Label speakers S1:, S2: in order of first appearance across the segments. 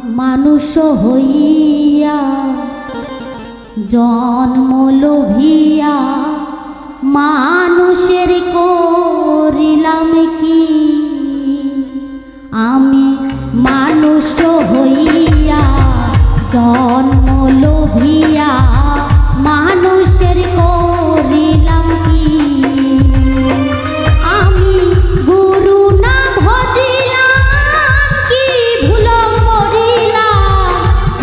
S1: মানুষ হইয়া জন্ম লোভিয়া মানুষের করিলাম কি? আমি মানুষ হইয়া জন্ম লোভিয়া মানুষের করিলাম কি? আমি গুরু না ভজিলাম কি ভুল করিলাম?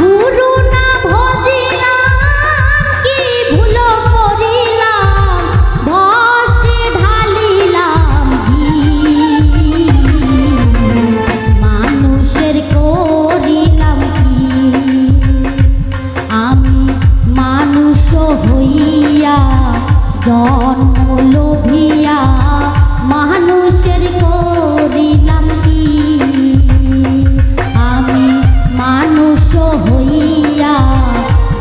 S1: গুরু না ভজিলাম কি ভুল করিলাম? বসে ঢালিলাম ঘি মানুষের করিলাম কি? আমি মানুষ হইয়া জন্ম লোভিয়া মানুষের করিলাম কি? আমি মানুষ হইয়া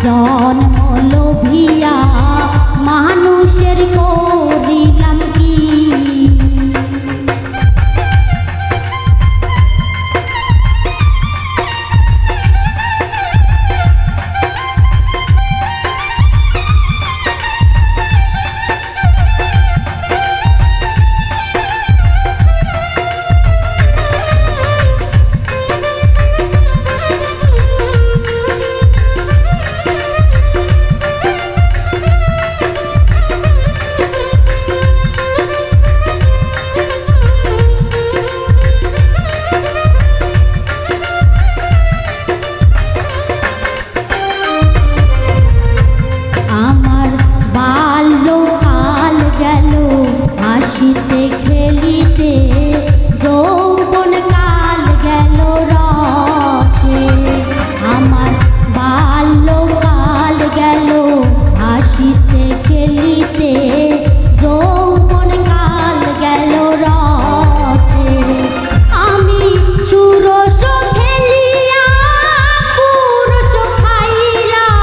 S1: জন্ম লোভিয়া মানুষের করিলাম কি? হাসিতে খেলিতে যৌবন কাল গেল রসে। আমার বাল্যকাল গেল হাসিতে খেলিতে যৌবন কাল গেল রসে। আমি সুরস খেলিয়া পুরুষ খাইলাম,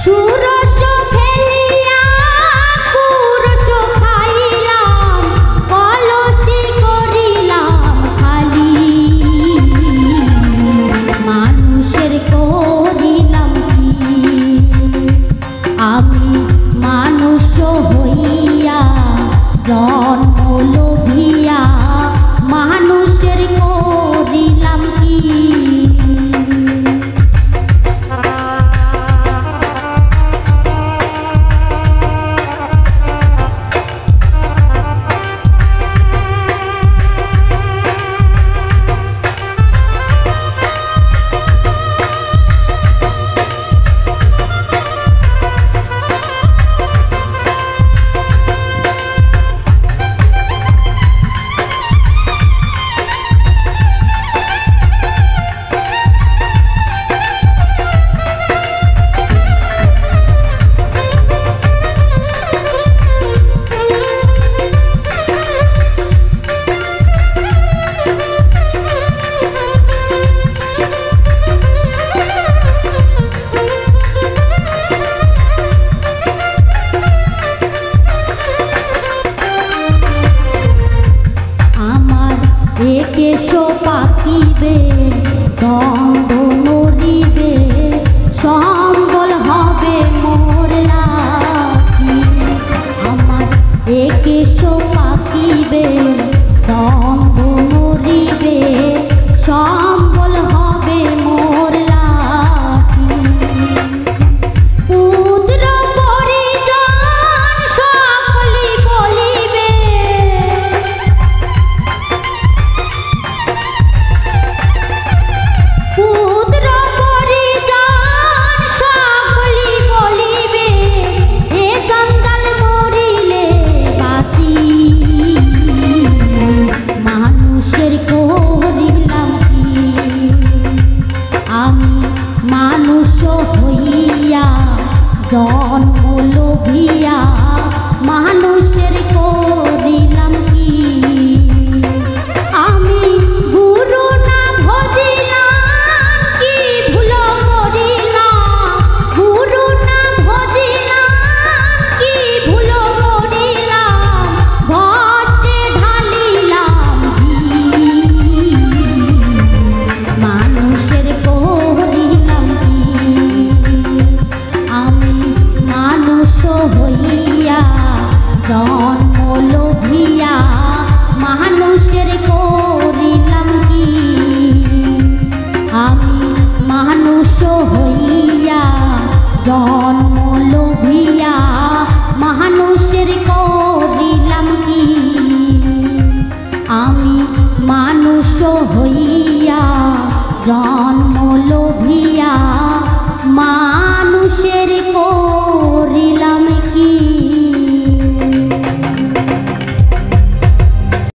S1: সুরস ফেলিয়া পুরুষ খাইলাম, কলসি করিলাম খালি মানুষের করিলাম কি? আমি মানুষ হইয়া জন্ম লোভিয়া মানুষের করিলাম কি? কেশো পাকিবে দ্বন্দ্ব মরিবে, সম্বল হবে মোর লাঠি। আমার কেশো পাকিবে দ্বন্দ্ব মরিবে, সম্বল হবে মোর লাঠি। পুত্র পরিজন সকলি বলিবে, পুত্র পরিজন সকলি বলিবে, এ জঞ্জাল মরিলে বাঁচি জন